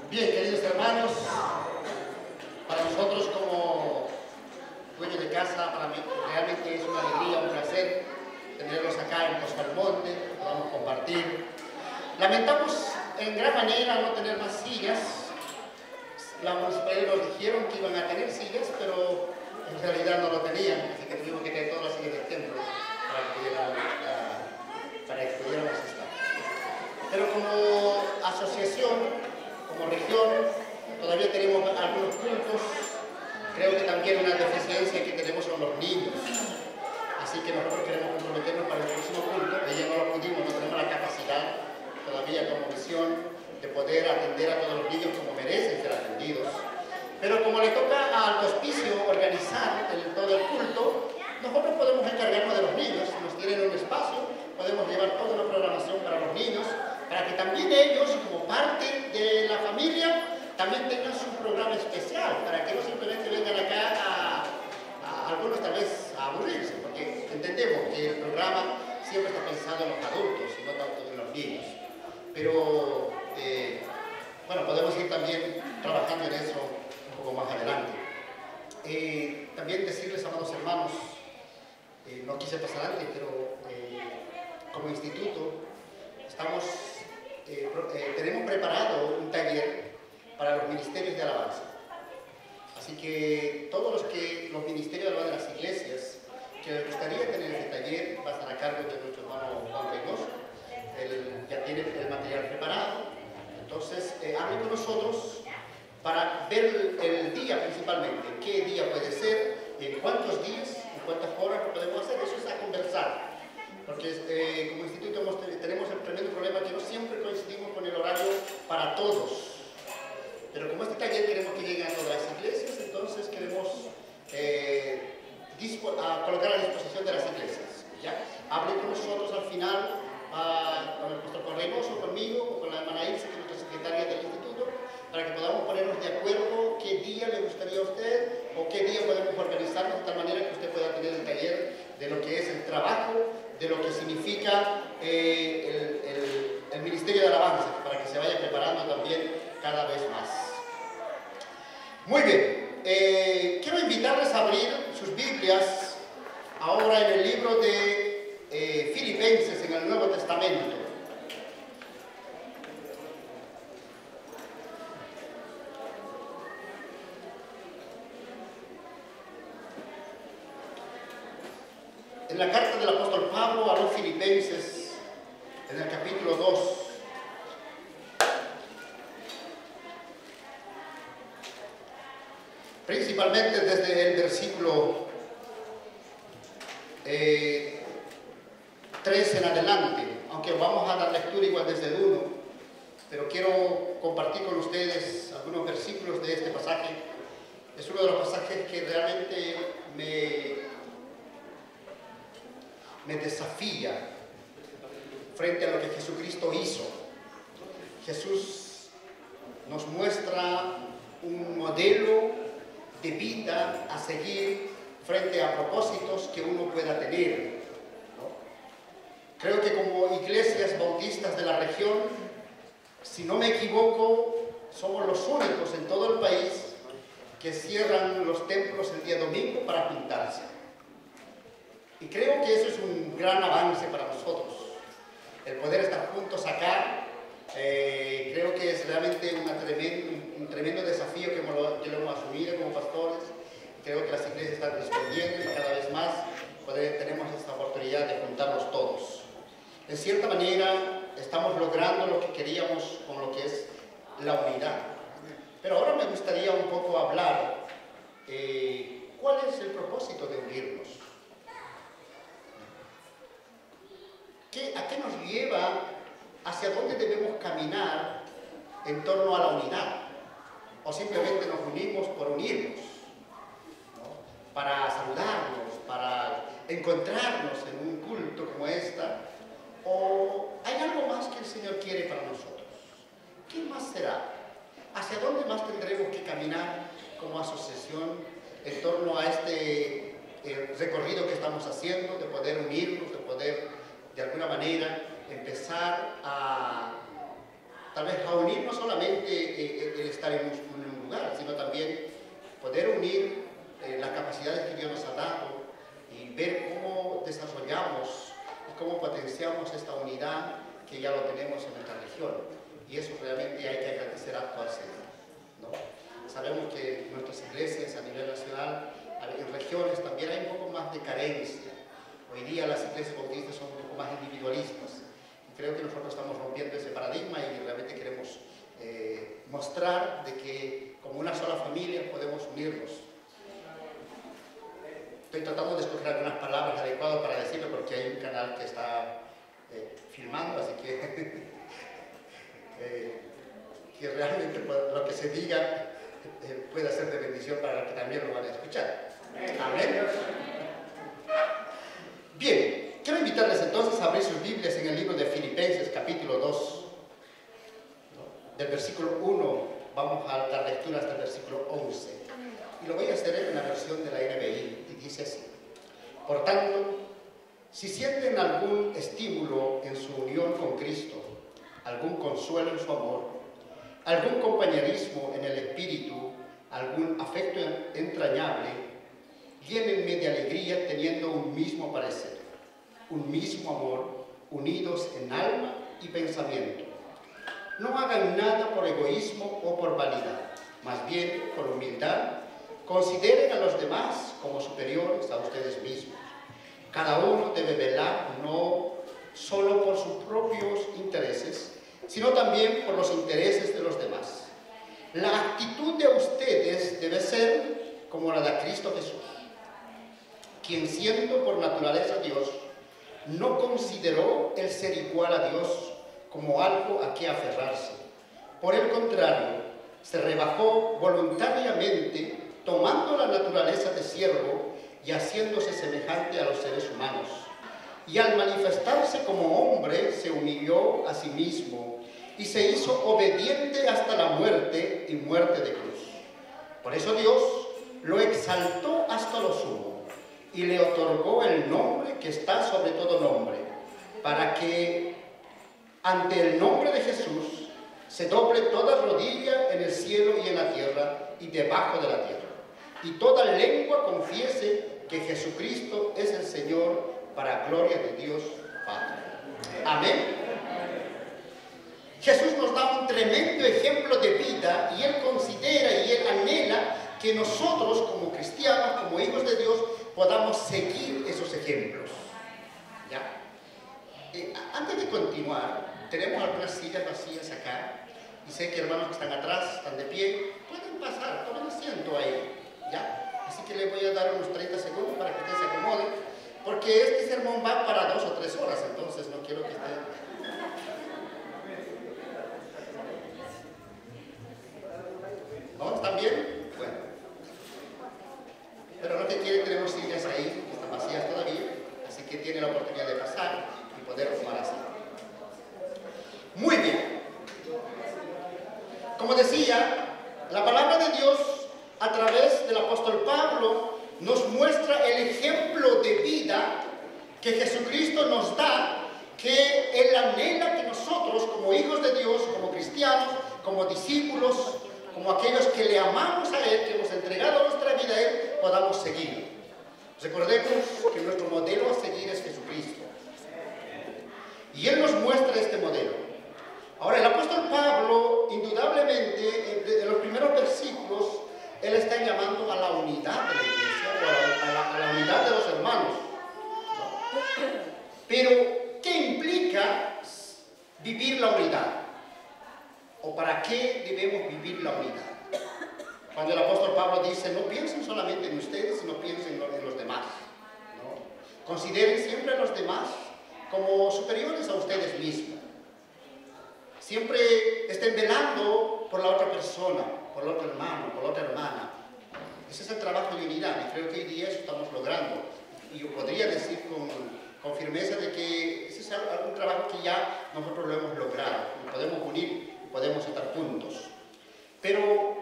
Bien, queridos hermanos, para nosotros como dueños de casa, para mí realmente es una alegría, un placer tenerlos acá en Costa del Monte, podamos compartir. Lamentamos en gran manera no tener más sillas. La municipalidad nos dijeron que iban a tener sillas, pero en realidad no lo tenían, así que tuvimos que tener todas las sillas del templo para que pudiéramos estar. Pero como asociación, como región, todavía tenemos algunos puntos. Creo que también una deficiencia que tenemos son los niños. Así que nosotros queremos comprometernos para el próximo punto. Ya no lo pudimos, no tenemos la capacidad todavía como misión de poder atender a todos los niños como merecen ser atendidos. Pero como le toca al hospicio organizar todo el culto, nosotros podemos encargarnos de los niños. Si nos tienen un espacio, podemos llevar toda la programación para los niños, para que también ellos, como parte de la familia, también tengan su programa especial, para que no simplemente vengan acá a algunos tal vez a aburrirse, porque entendemos que el programa siempre está pensado en los adultos y no tanto en los niños. Pero, bueno, podemos ir también trabajando en eso un poco más adelante. También decirles, amados hermanos, no quise pasar antes, pero como instituto tenemos preparado un taller para los ministerios de alabanza. Así que todos los ministerios de alabanza de las iglesias que les gustaría tener ese taller va a estar a cargo de nuestro hermano Juan Reynoso. Él ya tiene el material preparado. Entonces, hable con nosotros para ver el día principalmente, qué día puede ser, en cuántos días, en cuántas horas lo podemos hacer. Eso es a conversar. Porque como instituto tenemos el tremendo problema que no siempre coincidimos con el horario para todos. Pero como este taller queremos que llegue a todas las iglesias, entonces queremos colocar a disposición de las iglesias. ¿Ya? Hable con nosotros al final, con el pastor Reynoso, conmigo, o con la hermana Ilse, que es nuestra secretaria del instituto, para que podamos ponernos de acuerdo qué día le gustaría a usted o qué día podemos organizarnos de tal manera que usted pueda tener el taller de lo que es el trabajo, de lo que significa el ministerio de alabanza, para que se vaya preparando también cada vez más. Muy bien, quiero invitarles a abrir sus Biblias ahora en el libro de Filipenses, en el Nuevo Testamento. En la carta del apóstol Pablo a los Filipenses, en el capítulo 2, principalmente desde el versículo 3 en adelante, aunque vamos a dar lectura igual desde el 1, pero quiero compartir con ustedes algunos versículos de este pasaje. Es uno de los pasajes que realmente me desafía frente a lo que Jesucristo hizo. Jesús nos muestra un modelo de vida a seguir frente a propósitos que uno pueda tener, ¿no? Creo que como iglesias bautistas de la región, si no me equivoco, somos los únicos en todo el país que cierran los templos el día domingo para pintarse. Y creo que eso es un gran avance para nosotros, el poder estar juntos acá. Creo que es realmente un tremendo desafío que lo hemos asumido como pastores. Creo que las iglesias están respondiendo y cada vez más tenemos esta oportunidad de juntarnos todos. De cierta manera, estamos logrando lo que queríamos con lo que es la unidad. Pero ahora me gustaría un poco hablar cuál es el propósito de unirnos. ¿A qué nos lleva? ¿Hacia dónde debemos caminar en torno a la unidad? ¿O simplemente nos unimos por unirnos, ¿no? Para saludarnos, para encontrarnos en un culto como esta? ¿O hay algo más que el Señor quiere para nosotros? ¿Qué más será? ¿Hacia dónde más tendremos que caminar como asociación en torno a este recorrido que estamos haciendo, de poder unirnos, de poder de alguna manera empezar tal vez a unir no solamente el estar en un lugar, sino también poder unir las capacidades que Dios nos ha dado y ver cómo desarrollamos y cómo potenciamos esta unidad que ya lo tenemos en nuestra región. Y eso realmente hay que agradecer al Señor, ¿no? Sabemos que en nuestras iglesias a nivel nacional, en regiones también hay un poco más de carencia. Hoy día las iglesias bautistas son un poco más individualistas. Y creo que nosotros estamos rompiendo ese paradigma y realmente queremos mostrar de que como una sola familia podemos unirnos. Estoy tratando de escoger algunas palabras adecuadas para decirlo porque hay un canal que está filmando, así que que realmente lo que se diga pueda ser de bendición para los que también lo van a escuchar. Amén. Bien, quiero invitarles entonces a abrir sus Biblias en el libro de Filipenses, capítulo 2. Del versículo 1 vamos a dar lectura hasta el versículo 11. Y lo voy a hacer en una versión de la NBI, y dice así: por tanto, si sienten algún estímulo en su unión con Cristo, algún consuelo en su amor, algún compañerismo en el espíritu, algún afecto entrañable, llénenme de alegría teniendo un mismo parecer, un mismo amor, unidos en alma y pensamiento. No hagan nada por egoísmo o por vanidad, más bien por humildad, consideren a los demás como superiores a ustedes mismos. Cada uno debe velar no solo por sus propios intereses, sino también por los intereses de los demás. La actitud de ustedes debe ser como la de Cristo Jesús, quien siendo por naturaleza Dios, no consideró el ser igual a Dios como algo a que aferrarse. Por el contrario, se rebajó voluntariamente, tomando la naturaleza de siervo y haciéndose semejante a los seres humanos. Y al manifestarse como hombre, se humilló a sí mismo y se hizo obediente hasta la muerte y muerte de cruz. Por eso Dios lo exaltó hasta lo sumo y le otorgó el nombre que está sobre todo nombre, para que ante el nombre de Jesús se doble toda rodilla en el cielo y en la tierra y debajo de la tierra, y toda lengua confiese que Jesucristo es el Señor, para gloria de Dios Padre. Amén. Jesús nos da un tremendo ejemplo de vida y Él considera y Él anhela que nosotros como cristianos, como hijos de Dios, podamos seguir esos ejemplos. ¿Ya? Antes de continuar, tenemos algunas sillas vacías acá y sé que hermanos que están atrás, están de pie, pueden pasar, tomen asiento ahí. ¿Ya? Así que les voy a dar unos 30 segundos para que ustedes se acomoden, porque este sermón va para 2 o 3 horas, entonces no quiero que estén... ¿No? ¿Están bien? Bueno. Pero lo que quieren, tenemos sillas ahí, que están vacías todavía, así que tienen la oportunidad de pasar y poder tomar así. Muy bien. Como decía, la palabra de Dios a través del apóstol Pablo nos muestra el ejemplo de vida que Jesucristo nos da, que Él anhela que nosotros, como hijos de Dios, como cristianos, como discípulos, como aquellos que le amamos a Él, que hemos entregado nuestra vida a Él, podamos seguir. Recordemos que nuestro modelo a seguir es Jesucristo. Y Él nos muestra este modelo. Ahora, el apóstol Pablo, indudablemente, en los primeros versículos, él está llamando a la unidad de la iglesia, o a la unidad de los hermanos. ¿No? Pero, ¿qué implica vivir la unidad? ¿O para qué debemos vivir la unidad? Cuando el apóstol Pablo dice, no piensen solamente en ustedes, sino piensen en los demás. ¿No? Consideren siempre a los demás como superiores a ustedes mismos. Siempre estén velando por la otra persona, por el otro hermano, por la otra hermana. Ese es el trabajo de unidad y creo que hoy día eso estamos logrando. Y yo podría decir con firmeza de que ese es algún trabajo que ya nosotros lo hemos logrado. Nos podemos unir y podemos estar juntos. Pero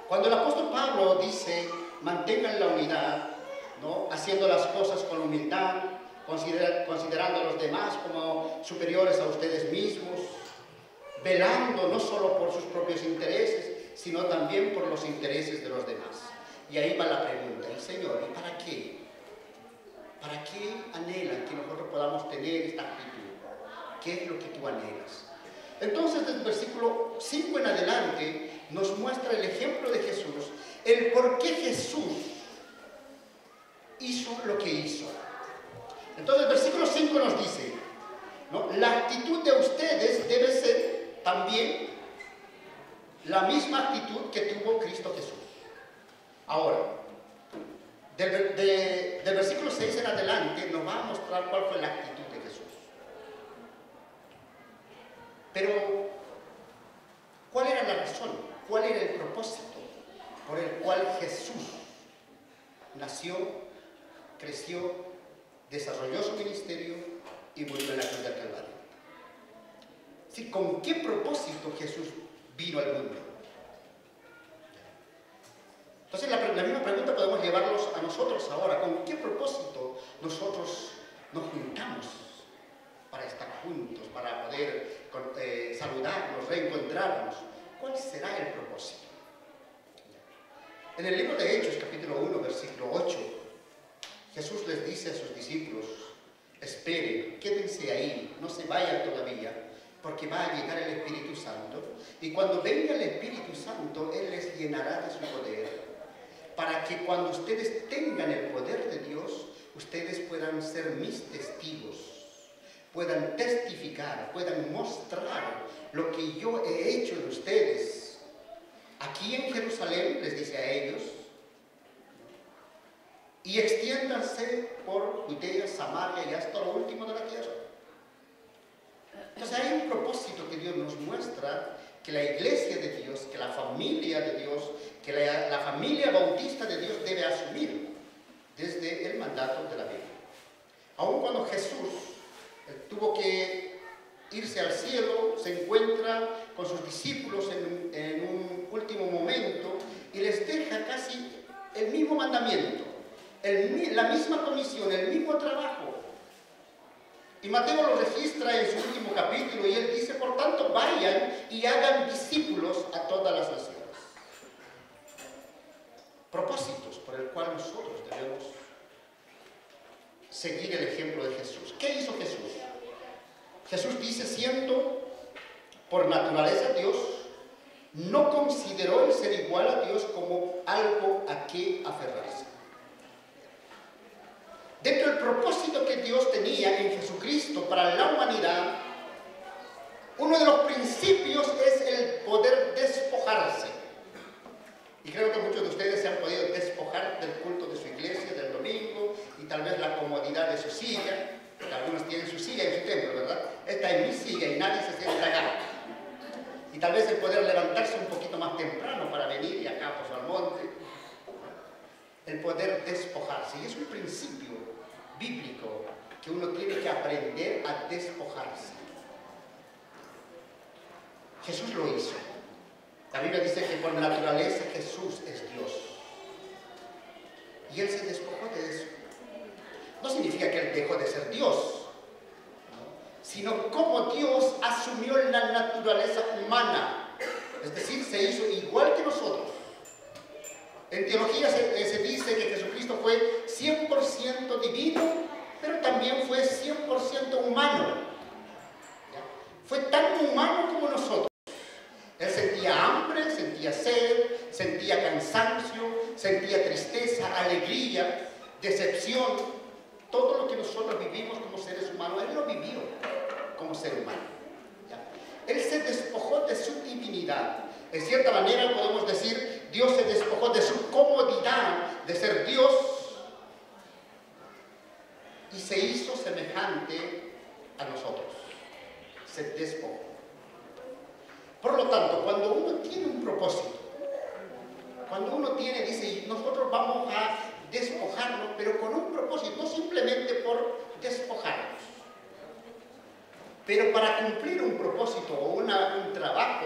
cuando el apóstol Pablo dice, mantengan la unidad, ¿no? Haciendo las cosas con humildad, considerando a los demás como superiores a ustedes mismos, velando no solo por sus propios intereses, sino también por los intereses de los demás. Y ahí va la pregunta, el Señor, ¿y para qué? ¿Para qué anhelan que nosotros podamos tener esta actitud? ¿Qué es lo que tú anhelas? Entonces, desde el versículo 5 en adelante, nos muestra el ejemplo de Jesús, el por qué Jesús hizo lo que hizo. Entonces, el versículo 5 nos dice, ¿no? La actitud de ustedes debe ser también la misma actitud que tuvo Cristo Jesús. Ahora, del versículo 6 en adelante nos va a mostrar cuál fue la actitud de Jesús. Pero, ¿cuál era la razón? ¿Cuál era el propósito por el cual Jesús nació, creció, desarrolló su ministerio y murió en la cruz del Calvario? Sí, ¿con qué propósito Jesús vino al mundo? Entonces la misma pregunta podemos llevarlos a nosotros ahora. ¿Con qué propósito nosotros nos juntamos para estar juntos, para poder saludarnos, reencontrarnos? ¿Cuál será el propósito? En el libro de Hechos, capítulo 1, versículo 8, Jesús les dice a sus discípulos, esperen, quédense ahí, no se vayan todavía, porque va a llegar el Espíritu Santo, y cuando venga el Espíritu Santo, Él les llenará de su poder, para que cuando ustedes tengan el poder de Dios, ustedes puedan ser mis testigos, puedan testificar, puedan mostrar lo que yo he hecho en ustedes. Aquí en Jerusalén, les dice a ellos, y extiéndanse por Judea, Samaria y hasta lo último de la tierra. Entonces hay un propósito que Dios nos muestra, que la iglesia de Dios, que la familia de Dios, que la familia bautista de Dios debe asumir desde el mandato de la Biblia. Aun cuando Jesús tuvo que irse al cielo, se encuentra con sus discípulos en un último momento y les deja casi el mismo mandamiento, la misma comisión, el mismo trabajo. Y Mateo lo registra en su último capítulo y él dice, por tanto, vayan y hagan discípulos a todas las naciones. Propósitos por el cual nosotros debemos seguir el ejemplo de Jesús. ¿Qué hizo Jesús? Jesús dice, siendo por naturaleza Dios, no consideró el ser igual a Dios como algo a qué aferrarse. Dentro del propósito que Dios tenía en Jesucristo para la humanidad, uno de los principios es el poder despojarse. Y creo que muchos de ustedes se han podido despojar del culto de su iglesia, del domingo, y tal vez la comodidad de su silla, porque algunos tienen su silla en su templo, ¿verdad? Esta es mi silla y nadie se siente acá. Y tal vez el poder levantarse un poquito más temprano para venir y acá pues al monte. El poder despojarse. Y es un principio bíblico que uno tiene que aprender a despojarse. Jesús lo hizo. La Biblia dice que por naturaleza Jesús es Dios. Y Él se despojó de eso. No significa que Él dejó de ser Dios, ¿no? Sino como Dios asumió la naturaleza humana. Es decir, se hizo igual que nosotros. En teología se dice que Jesucristo fue 100% divino, pero también fue 100% humano. ¿Ya? Fue tan humano como nosotros. Él sentía hambre, sentía sed, sentía cansancio, sentía tristeza, alegría, decepción. Todo lo que nosotros vivimos como seres humanos, Él lo vivió como ser humano. ¿Ya? Él se despojó de su divinidad. En cierta manera podemos decir, Dios se despojó de su comodidad de ser Dios y se hizo semejante a nosotros. Se despojó. Por lo tanto, cuando uno tiene un propósito, cuando uno dice, nosotros vamos a despojarnos, pero con un propósito, no simplemente por despojarnos, pero para cumplir un propósito o un trabajo,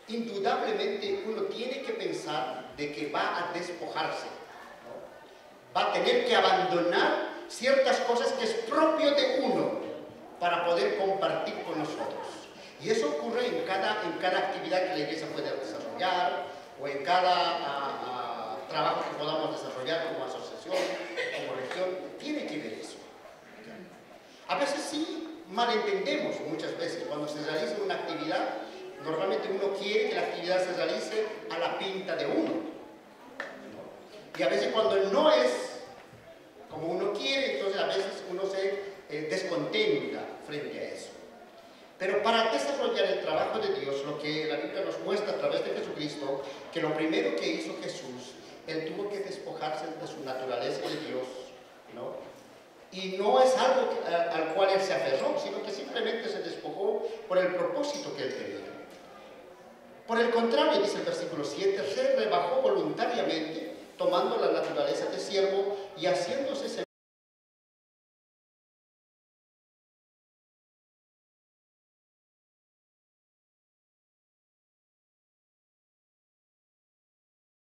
indudablemente uno tiene que pensar de que va a despojarse, ¿no? Va a tener que abandonar ciertas cosas que es propio de uno para poder compartir con nosotros. Y eso ocurre en cada actividad que la iglesia puede desarrollar, o en cada trabajo que podamos desarrollar como asociación, como región, tiene que ver eso. A veces sí malentendemos, muchas veces, cuando se realiza una actividad, normalmente uno quiere que la actividad se realice a la pinta de uno, ¿no? Y a veces cuando no es como uno quiere, entonces a veces uno se descontenta frente a eso. Pero para desarrollar el trabajo de Dios, lo que la Biblia nos muestra a través de Jesucristo, que lo primero que hizo Jesús, Él tuvo que despojarse de su naturaleza de Dios, ¿no? Y no es algo al cual Él se aferró, sino que simplemente se despojó por el propósito que Él tenía. Por el contrario, dice el versículo 7, se rebajó voluntariamente, tomando la naturaleza de siervo y haciéndose